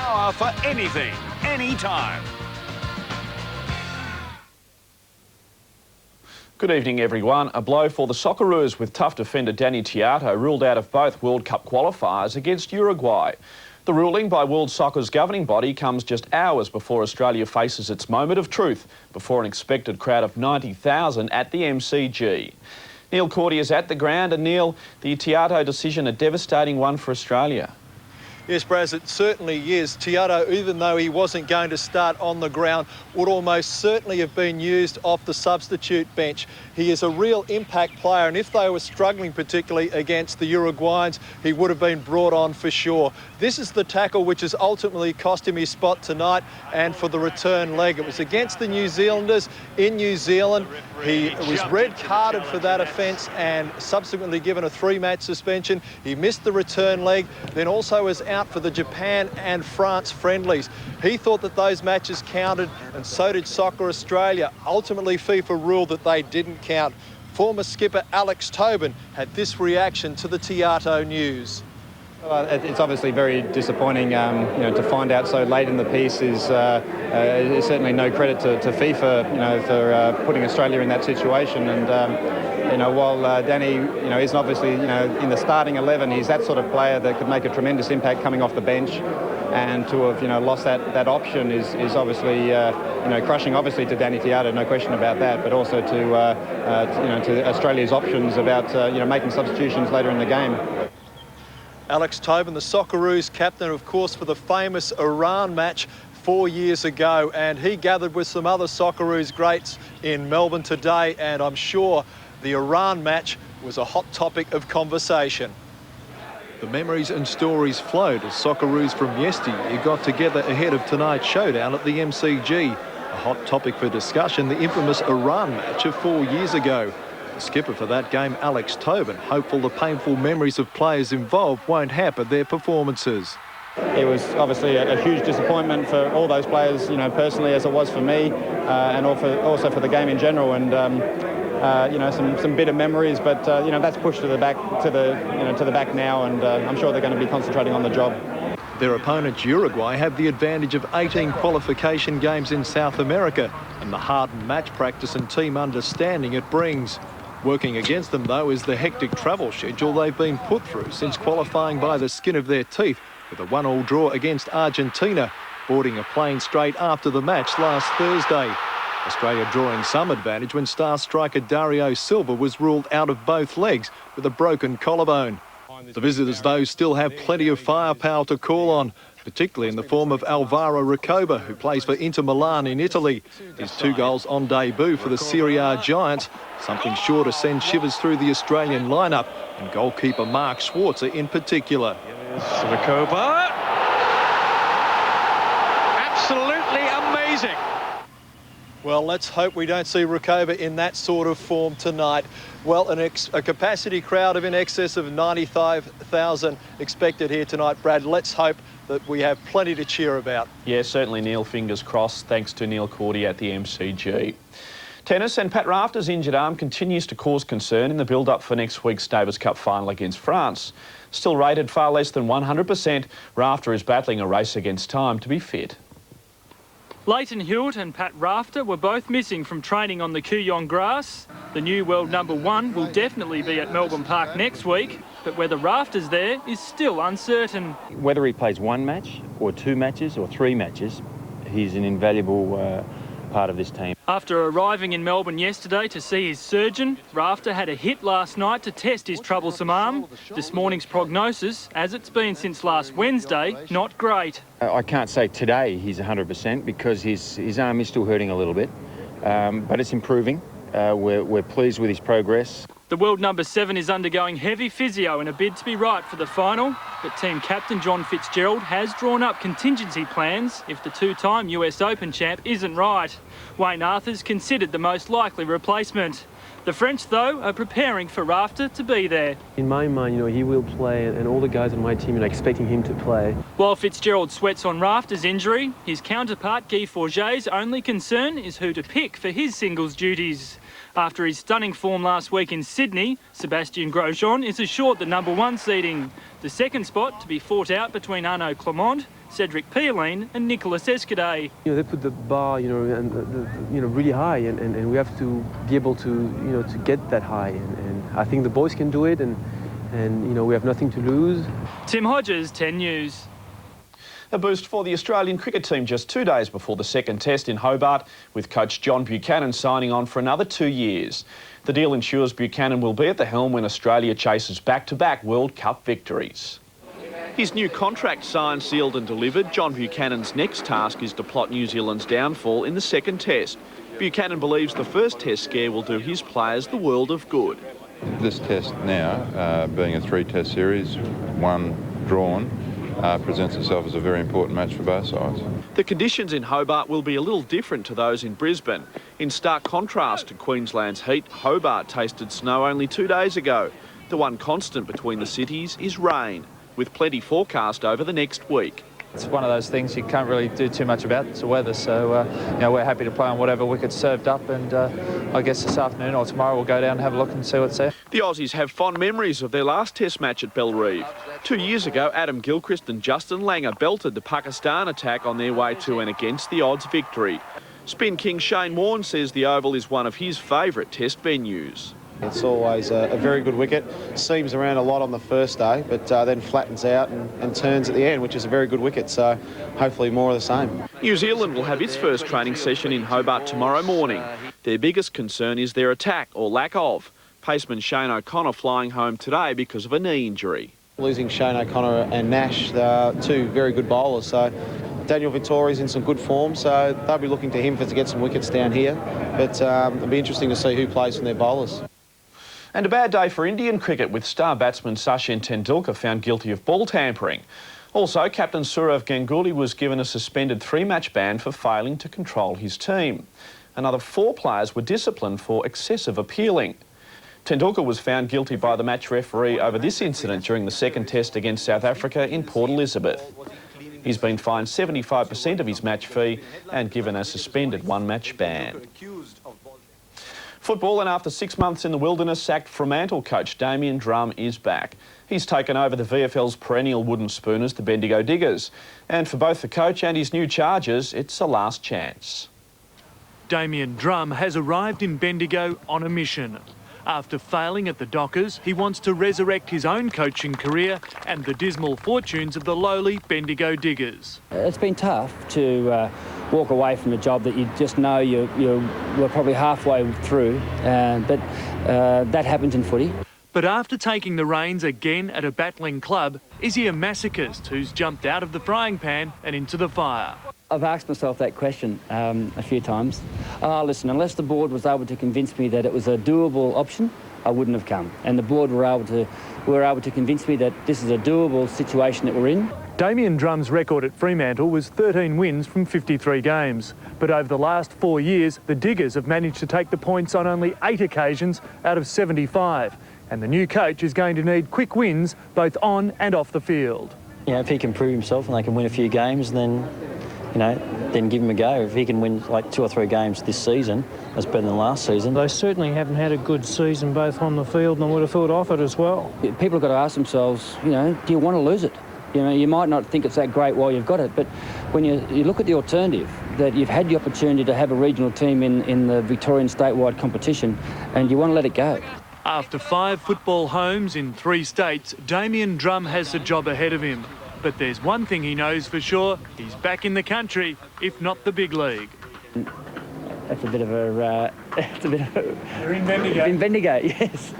power for anything, anytime. Good evening, everyone. A blow for the Socceroos with tough defender Danny Tiato ruled out of both World Cup qualifiers against Uruguay. The ruling by World Soccer's governing body comes just hours before Australia faces its moment of truth before an expected crowd of 90,000 at the MCG. Neil Cordy is at the ground, and Neil, the Tiato decision a devastating one for Australia. Yes, Braz, it certainly is. Tiato, even though he wasn't going to start on the ground, would almost certainly have been used off the substitute bench. He is a real impact player, and if they were struggling particularly against the Uruguayans, he would have been brought on for sure. This is the tackle which has ultimately cost him his spot tonight and for the return leg. It was against the New Zealanders in New Zealand. He was red-carded for that offence and subsequently given a 3-match suspension. He missed the return leg, then also was out for the Japan and France friendlies. He thought that those matches counted, and so did Soccer Australia. Ultimately, FIFA ruled that they didn't count. Former skipper Alex Tobin had this reaction to the Tiato news. It's obviously very disappointing, to find out so late in the piece is certainly no credit to FIFA, for putting Australia in that situation. And while Danny, isn't obviously, in the starting 11, he's that sort of player that could make a tremendous impact coming off the bench, and to have, lost that option is obviously, crushing, obviously, to Danny Tiato, no question about that, but also to Australia's options about, making substitutions later in the game. Alex Tobin, the Socceroos captain, of course, for the famous Iran match 4 years ago, and he gathered with some other Socceroos greats in Melbourne today, and I'm sure the Iran match was a hot topic of conversation. The memories and stories flowed as Socceroos from yesteryear got together ahead of tonight's showdown at the MCG. A hot topic for discussion, the infamous Iran match of 4 years ago. The skipper for that game, Alex Tobin, hopeful the painful memories of players involved won't hamper their performances. It was obviously a huge disappointment for all those players, personally, as it was for me, and also for the game in general. And some bitter memories, but that's pushed to the back now, and I'm sure they're going to be concentrating on the job. Their opponents, Uruguay, have the advantage of 18 qualification games in South America and the hardened match practice and team understanding it brings. Working against them, though, is the hectic travel schedule they've been put through since qualifying by the skin of their teeth with a 1-1 draw against Argentina, boarding a plane straight after the match last Thursday. Australia drawing some advantage when star striker Dario Silva was ruled out of both legs with a broken collarbone. The visitors, though, still have plenty of firepower to call on, particularly in the form of Alvaro Recoba, who plays for Inter Milan in Italy. His 2 goals on debut for the Serie A Giants, something sure to send shivers through the Australian lineup, and goalkeeper Mark Schwarzer in particular. Recoba. Absolutely amazing. Well, let's hope we don't see Recoba in that sort of form tonight. Well, a capacity crowd of in excess of 95,000 expected here tonight, Brad. Let's hope that we have plenty to cheer about. Yeah, certainly, Neil. Fingers crossed. Thanks to Neil Cordy at the MCG. Tennis, and Pat Rafter's injured arm continues to cause concern in the build-up for next week's Davis Cup final against France. Still rated far less than 100%, Rafter is battling a race against time to be fit. Leighton Hewitt and Pat Rafter were both missing from training on the Kooyong grass. The new world #1 will definitely be at Melbourne Park next week, but whether Rafter's there is still uncertain. Whether he plays 1 match or 2 matches or 3 matches, he's an invaluable part of this team. After arriving in Melbourne yesterday to see his surgeon, Rafter had a hit last night to test his troublesome arm. This morning's prognosis, as it's been since last Wednesday, not great. I can't say today he's 100% because his arm is still hurting a little bit, but it's improving. We're pleased with his progress. The world #7 is undergoing heavy physio in a bid to be right for the final, but team captain John Fitzgerald has drawn up contingency plans if the 2-time US Open champ isn't right. Wayne Arthur's considered the most likely replacement. The French, though, are preparing for Rafter to be there. In my mind, he will play, and all the guys on my team are expecting him to play. While Fitzgerald sweats on Rafter's injury, his counterpart Guy Forget's only concern is who to pick for his singles duties. After his stunning form last week in Sydney, Sydney, Sebastian Grosjean is assured the #1 seeding. The second spot to be fought out between Arnaud Clement, Cedric Pierline and Nicolas Escudé. They put the bar, really high, and we have to be able to, to get that high. And I think the boys can do it, and we have nothing to lose. Tim Hodges, 10 News. A boost for the Australian cricket team just 2 days before the second test in Hobart, with coach John Buchanan signing on for another 2 years. The deal ensures Buchanan will be at the helm when Australia chases back-to-back World Cup victories. His new contract signed, sealed and delivered, John Buchanan's next task is to plot New Zealand's downfall in the second test. Buchanan believes the first test scare will do his players the world of good. This test now, being a 3-test series, one drawn, presents itself as a very important match for both sides. The conditions in Hobart will be a little different to those in Brisbane. In stark contrast to Queensland's heat, Hobart tasted snow only 2 days ago. The one constant between the cities is rain, with plenty forecast over the next week. It's one of those things you can't really do too much about. It's the weather, so we're happy to play on whatever wicket's served up, and I guess this afternoon or tomorrow we'll go down and have a look and see what's there. The Aussies have fond memories of their last test match at Bellerive. 2 years ago, Adam Gilchrist and Justin Langer belted the Pakistan attack on their way to an against-the-odds victory. Spin king Shane Warne says the Oval is one of his favourite test venues. It's always a very good wicket. Seams around a lot on the first day, but then flattens out and turns at the end, which is a very good wicket, so hopefully more of the same. New Zealand will have its first training session in Hobart tomorrow morning. Their biggest concern is their attack, or lack of. Paceman Shane O'Connor flying home today because of a knee injury. Losing Shane O'Connor and Nash, they're two very good bowlers, so Daniel Vittori's in some good form, so they'll be looking to him to get some wickets down here, but it'll be interesting to see who plays from their bowlers. And a bad day for Indian cricket, with star batsman Sachin Tendulkar found guilty of ball tampering. Also, captain Sourav Ganguly was given a suspended 3-match ban for failing to control his team. Another 4 players were disciplined for excessive appealing. Tendulkar was found guilty by the match referee over this incident during the second test against South Africa in Port Elizabeth. He's been fined 75% of his match fee and given a suspended 1-match ban. Football, and after 6 months in the wilderness, sacked Fremantle coach Damian Drum is back. He's taken over the VFL's perennial wooden spooners, the Bendigo Diggers. And for both the coach and his new charges, it's a last chance. Damian Drum has arrived in Bendigo on a mission. After failing at the Dockers, he wants to resurrect his own coaching career and the dismal fortunes of the lowly Bendigo Diggers. It's been tough to walk away from a job that you just know we're probably halfway through, but that happens in footy. But after taking the reins again at a battling club, is he a masochist who's jumped out of the frying pan and into the fire? I've asked myself that question a few times. Listen, unless the board was able to convince me that it was a doable option, I wouldn't have come. And the board were able to convince me that this is a doable situation that we're in. Damian Drum's record at Fremantle was 13 wins from 53 games. But over the last 4 years, the Diggers have managed to take the points on only 8 occasions out of 75. And the new coach is going to need quick wins both on and off the field. If he can prove himself and they can win a few games, then give him a go. If he can win like 2 or 3 games this season, that's better than last season. They certainly haven't had a good season both on the field and I would have thought off it as well. People have got to ask themselves, do you want to lose it? You might not think it's that great while you've got it, but when you look at the alternative, that you've had the opportunity to have a regional team in the Victorian statewide competition and you want to let it go. After 5 football homes in 3 states, Damian Drum has the job ahead of him. But there's one thing he knows for sure, he's back in the country, if not the big league. That's a bit of a... You're in Bendigo. In Bendigo, yes.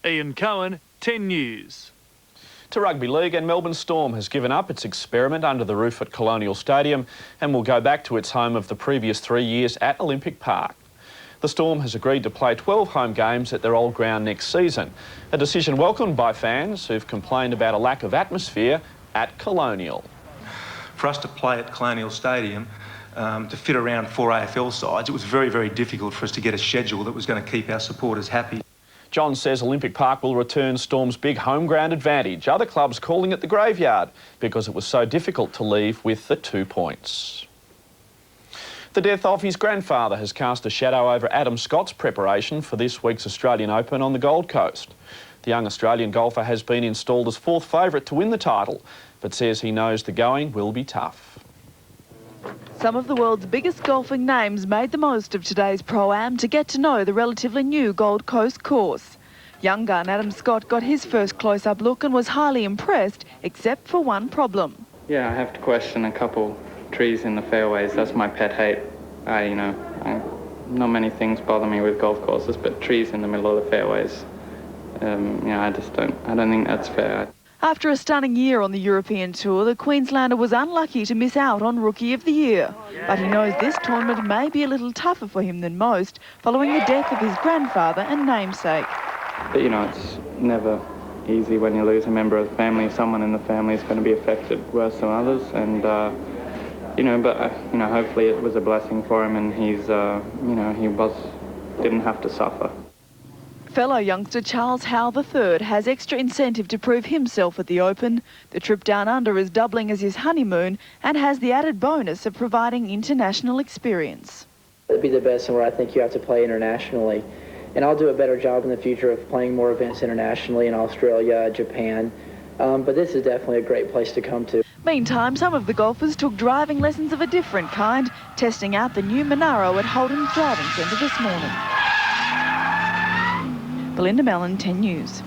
Ian Cohen, 10 News. To rugby league, and Melbourne Storm has given up its experiment under the roof at Colonial Stadium and will go back to its home of the previous 3 years at Olympic Park. The Storm has agreed to play 12 home games at their old ground next season, a decision welcomed by fans who've complained about a lack of atmosphere at Colonial. For us to play at Colonial Stadium, to fit around 4 AFL sides, it was very, very difficult for us to get a schedule that was going to keep our supporters happy. John says Olympic Park will return Storm's big home ground advantage. Other clubs calling it the graveyard because it was so difficult to leave with the 2 points. The death of his grandfather has cast a shadow over Adam Scott's preparation for this week's Australian Open on the Gold Coast. The young Australian golfer has been installed as fourth favourite to win the title, but says he knows the going will be tough. Some of the world's biggest golfing names made the most of today's Pro-Am to get to know the relatively new Gold Coast course. Young gun Adam Scott got his first close-up look and was highly impressed, except for one problem. Yeah, I have to question a couple trees in the fairways. That's my pet hate. Not many things bother me with golf courses, but trees in the middle of the fairways, I don't think that's fair. After a stunning year on the European Tour, the Queenslander was unlucky to miss out on Rookie of the Year. But he knows this tournament may be a little tougher for him than most, following the death of his grandfather and namesake. But, it's never easy when you lose a member of the family. Someone in the family is going to be affected worse than others. And, hopefully it was a blessing for him and he didn't have to suffer. Fellow youngster Charles Howell III has extra incentive to prove himself at the Open. The trip down under is doubling as his honeymoon and has the added bonus of providing international experience. It'd be the best and where I think you have to play internationally. And I'll do a better job in the future of playing more events internationally in Australia, Japan. But this is definitely a great place to come to. Meantime, some of the golfers took driving lessons of a different kind, testing out the new Monaro at Holden's Driving Centre this morning. Belinda Mellon, 10 News.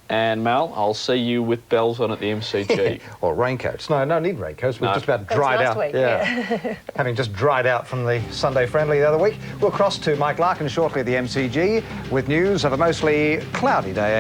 And Mel, I'll see you with bells on at the MCG. Or raincoats. No need raincoats. We've just about dried out. Week, yeah. Having just dried out from the Sunday friendly the other week. We'll cross to Mike Larkin shortly at the MCG with news of a mostly cloudy day.